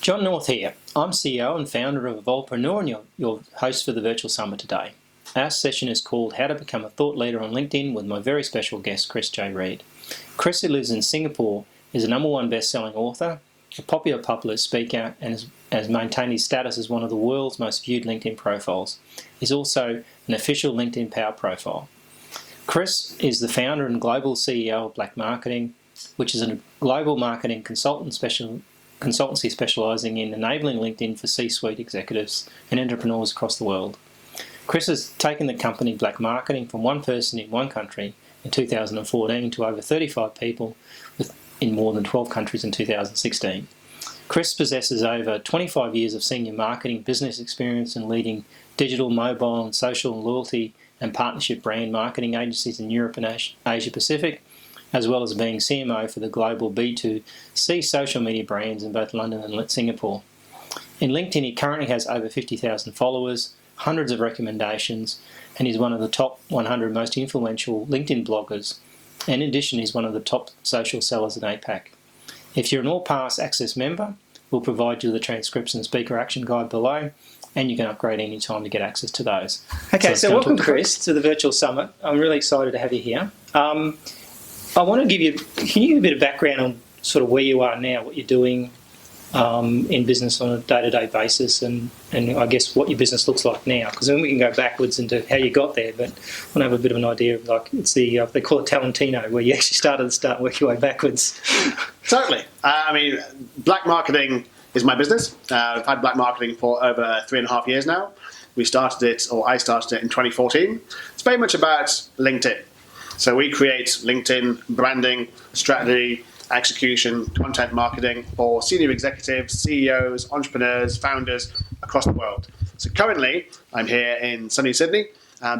John North here. I'm CEO and founder of Evolvepreneur and your host for the virtual summit today. Our session is called How to Become a Thought Leader on LinkedIn with my very special guest, ChrisJReed. Chris, who lives in Singapore, is a #1 best-selling author, a popular public speaker, and has maintained his status as one of the world's most viewed LinkedIn profiles. He's also an official LinkedIn Power profile. Chris is the founder and global CEO of Black Marketing, which is a global marketing consultancy specialising in enabling LinkedIn for C-suite executives and entrepreneurs across the world. Chris has taken the company Black Marketing from one person in one country in 2014 to over 35 people in more than 12 countries in 2016. Chris possesses over 25 years of senior marketing business experience in leading digital, mobile and social loyalty and partnership brand marketing agencies in Europe and Asia Pacific, as well as being CMO for the global B2C social media brands in both London and Singapore. In LinkedIn, he currently has over 50,000 followers, hundreds of recommendations, and is one of the top 100 most influential LinkedIn bloggers. And in addition, he's one of the top social sellers in APAC. If you're an All Pass Access member, we'll provide you the transcripts and speaker action guide below, and you can upgrade any time to get access to those. Okay, so welcome, Chris, to the virtual summit. I'm really excited to have you here. I want to can you give a bit of background on sort of where you are now, what you're doing in business on a day-to-day basis, and I guess what your business looks like now, because then we can go backwards into how you got there, but I want to have a bit of an idea of, like, it's the, they call it Talentino, where you actually started at the start and work your way backwards. Totally. I mean, Black Marketing is my business. I've had Black Marketing for over 3.5 years now. I started it in 2014. It's very much about LinkedIn. So we create LinkedIn branding, strategy, execution, content marketing for senior executives, CEOs, entrepreneurs, founders across the world. So currently, I'm here in sunny Sydney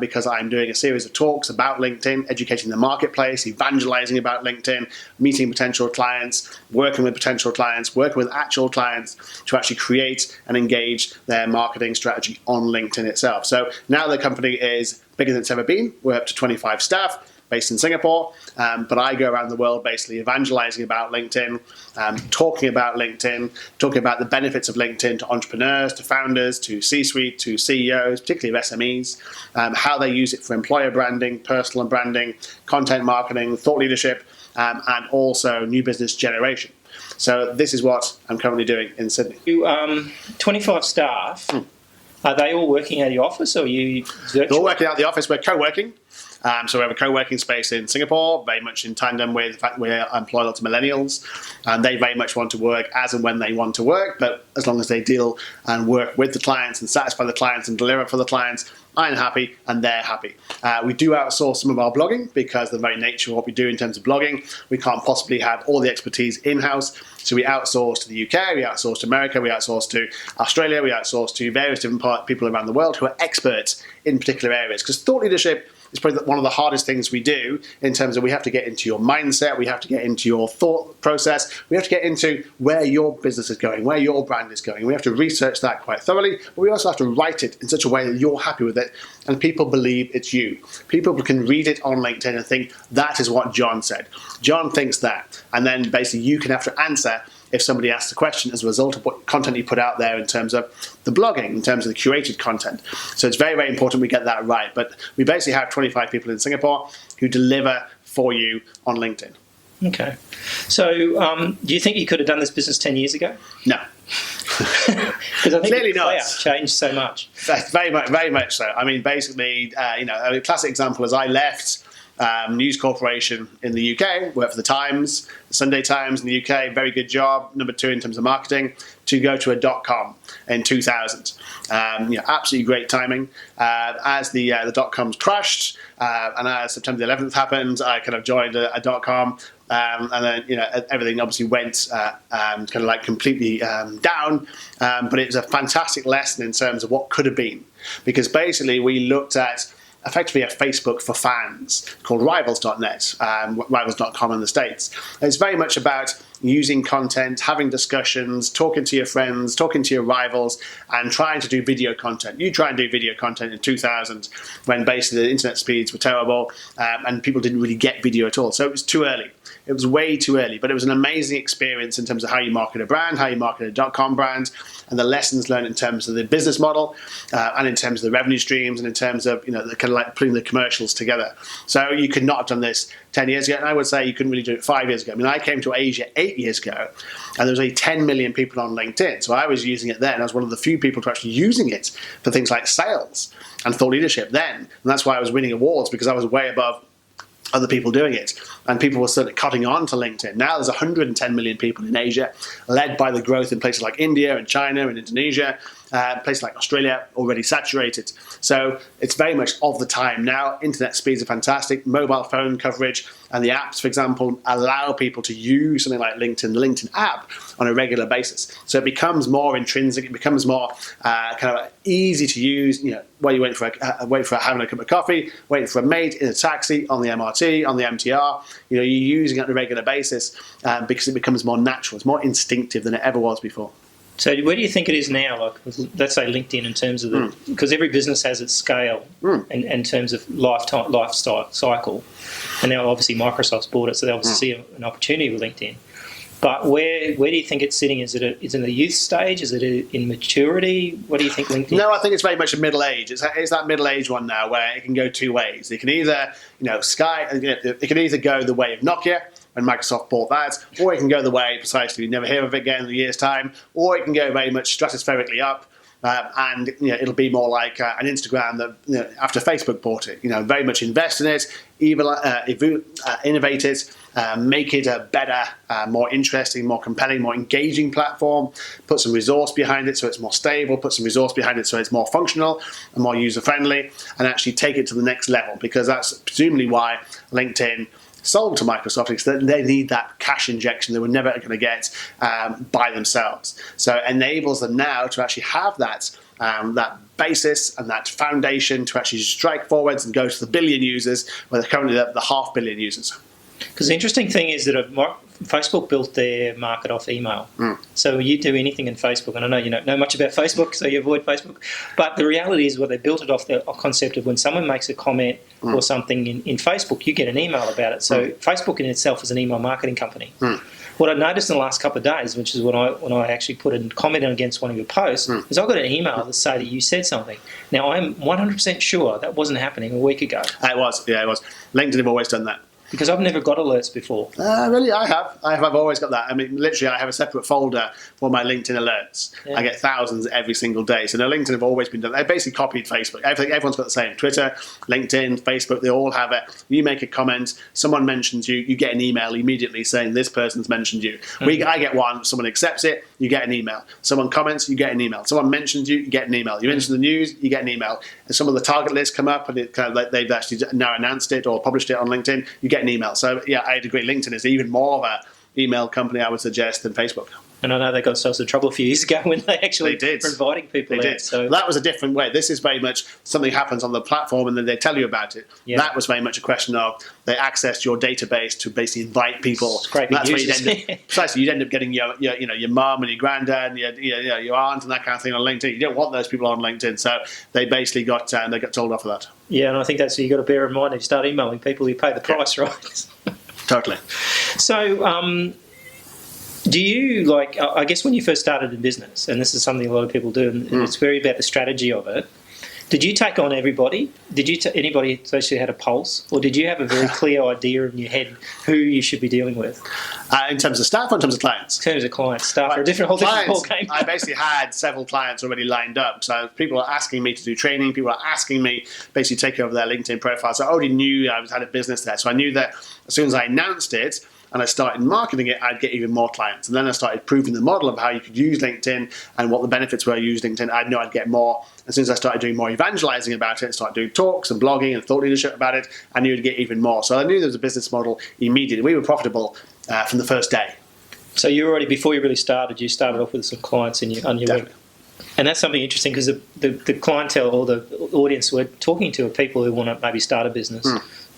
because I'm doing a series of talks about LinkedIn, educating the marketplace, evangelizing about LinkedIn, meeting potential clients, working with potential clients, working with actual clients to actually create and engage their marketing strategy on LinkedIn itself. So now the company is bigger than it's ever been. We're up to 25 staff. Based in Singapore, but I go around the world basically evangelizing about LinkedIn, talking about LinkedIn, talking about the benefits of LinkedIn to entrepreneurs, to founders, to C-suite, to CEOs, particularly of SMEs, how they use it for employer branding, personal branding, content marketing, thought leadership, and also new business generation. So this is what I'm currently doing in Sydney. 25 staff, are they all working out of your office, or are you virtual? They're all working out of the office. We're co-working. So we have a co-working space in Singapore, very much in tandem with the fact we employ lots of millennials, and they very much want to work as and when they want to work, but as long as they deal and work with the clients and satisfy the clients and deliver for the clients, I'm happy and they're happy. We do outsource some of our blogging because the very nature of what we do in terms of blogging, we can't possibly have all the expertise in-house. So we outsource to the UK, we outsource to America, we outsource to Australia, we outsource to various different people around the world who are experts in particular areas. Because thought leadership is probably one of the hardest things we do in terms of we have to get into your mindset, we have to get into your thought process, we have to get into where your business is going, where your brand is going. We have to research that quite thoroughly, but we also have to write it in such a way that you're happy with it and people believe it's you. People can read it on LinkedIn and think, that is what John said. John thinks that. And then basically you can have to answer if somebody asks a question as a result of what content you put out there in terms of the blogging, in terms of the curated content. So it's very, very important we get that right. But we basically have 25 people in Singapore who deliver for you on LinkedIn. Okay. So do you think you could have done this business 10 years ago? No. Because I think Clearly the cloud changed so much. Very much so. I mean, basically, a classic example is I left News Corporation in the UK, worked for the Times, the Sunday Times in the UK, very good job, #2 in terms of marketing, to go to a .com in 2000. Absolutely great timing. As the .coms crashed, and as September the 11th happened, I kind of joined a .com, and then everything obviously went kind of like completely down. But it was a fantastic lesson in terms of what could have been, because basically we looked at effectively a Facebook for fans called Rivals.net, Rivals.com in the States. And it's very much about using content, having discussions, talking to your friends, talking to your rivals, and trying to do video content. You try and do video content in 2000 when basically the internet speeds were terrible and people didn't really get video at all. So it was too early. It was way too early, but it was an amazing experience in terms of how you market a brand, how you market a .com brand, and the lessons learned in terms of the business model, and in terms of the revenue streams, and in terms of the kind of like putting the commercials together. So you could not have done this 10 years ago, and I would say you couldn't really do it 5 years ago. I mean, I came to Asia 8 years ago, and there was only 10 million people on LinkedIn. So I was using it then. I was one of the few people to actually using it for things like sales and thought leadership then, and that's why I was winning awards, because I was way above other people doing it, and people were certainly cutting on to LinkedIn. Now there's 110 million people in Asia, led by the growth in places like India and China and Indonesia, places like Australia already saturated. So it's very much of the time now. Internet speeds are fantastic, mobile phone coverage, and the apps, for example, allow people to use something like LinkedIn, the LinkedIn app, on a regular basis. So it becomes more intrinsic, it becomes more kind of easy to use. While you wait for having a cup of coffee, waiting for a mate in a taxi, on the MRT, on the MTR, you're using it on a regular basis because it becomes more natural. It's more instinctive than it ever was before. So where do you think it is now? Like, let's say LinkedIn, in terms of because every business has its scale in terms of lifestyle cycle, and now obviously Microsoft's bought it, so they obviously see an opportunity with LinkedIn. But where do you think it's sitting? Is it in the youth stage? Is it in maturity? What do you think LinkedIn? No, I think it's very much a middle age. It's that middle age one now where it can go two ways. It can either, it can either go the way of Nokia when Microsoft bought that, or it can go the way precisely you never hear of it again in a year's time, or it can go very much stratospherically up. And it'll be more like an Instagram that after Facebook bought it, very much invest in it, innovate it, make it a better, more interesting, more compelling, more engaging platform, put some resource behind it so it's more stable, put some resource behind it so it's more functional and more user-friendly, and actually take it to the next level, because that's presumably why LinkedIn sold to Microsoft, because they need that cash injection they were never going to get by themselves. So it enables them now to actually have that basis and that foundation to actually strike forwards and go to the billion users, where they're currently the 500 million users. Because the interesting thing is that Facebook built their market off email. So you do anything in Facebook, and I know you don't know much about Facebook, so you avoid Facebook. But the reality is, they built it off the concept of when someone makes a comment or something in Facebook, you get an email about it. So Facebook in itself is an email marketing company. What I noticed in the last couple of days, which is when I actually put a comment in against one of your posts, is I got an email to say that you said something. Now, I'm 100% sure that wasn't happening a week ago. It was. LinkedIn have always done that. Because I've never got alerts before. Really, I have. I've always got that. I mean, literally, I have a separate folder for my LinkedIn alerts. I get thousands every single day. So, LinkedIn have always been done. They basically copied Facebook. Everyone's got the same. Twitter, LinkedIn, Facebook, they all have it. You make a comment, someone mentions you, you get an email immediately saying this person's mentioned you. I get one, someone accepts it, you get an email. Someone comments, you get an email. Someone mentions you, you get an email. You mention the news, you get an email. And some of the target lists come up, and they've actually now announced it or published it on LinkedIn, you get an email. So yeah, I'd agree. LinkedIn is even more of an email company, I would suggest, than Facebook. And I know they got themselves in trouble a few years ago when they actually were inviting people out. So that was a different way. This is very much something happens on the platform and then they tell you about it. That was very much a question of they accessed your database to basically invite people. That's where you'd end up getting your mum and your granddad and your aunt and that kind of thing on LinkedIn. You don't want those people on LinkedIn, so they basically got told off of that. Yeah, and I think that's what you got to bear in mind if you start emailing people. You pay the price, right? Totally. So. Do you, I guess when you first started in business, and this is something a lot of people do, and it's very about the strategy of it, did you take on everybody? Did you anybody actually had a pulse? Or did you have a very clear idea in your head who you should be dealing with? In terms of staff or in terms of clients? In terms of clients, staff are a whole different ballgame. I basically had several clients already lined up. So people are asking me to do training. People are asking me basically take over their LinkedIn profile. So I already knew I had a business there. So I knew that as soon as I announced it, and I started marketing it, I'd get even more clients. And then I started proving the model of how you could use LinkedIn and what the benefits were of using LinkedIn. I knew I'd get more. As soon as I started doing more evangelizing about it, started doing talks and blogging and thought leadership about it, I knew I'd get even more. So I knew there was a business model immediately. We were profitable from the first day. So you already, before you really started, you started off with some clients on your web. And that's something interesting because the clientele or the audience we're talking to are people who want to maybe start a business.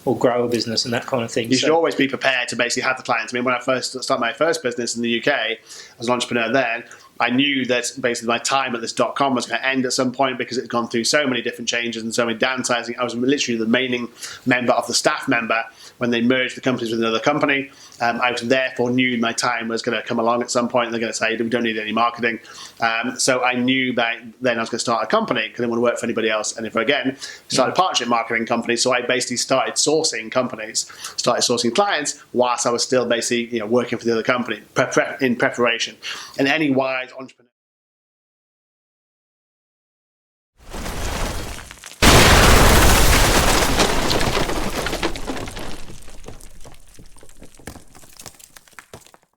or grow a business and that kind of thing. You should always be prepared to basically have the clients. I mean, when I first started my first business in the UK, as an entrepreneur then, I knew that basically my time at this .com was going to end at some point because it had gone through so many different changes and so many downsizing. I was literally the remaining member of the staff member when they merged the companies with another company. I was therefore knew my time was going to come along at some point and they're going to say, we don't need any marketing. So I knew that then I was going to start a company because I didn't want to work for anybody else. And if again, started a partnership marketing company. So I basically started sourcing companies, started sourcing clients whilst I was still basically working for the other company in preparation. And any wise entrepreneur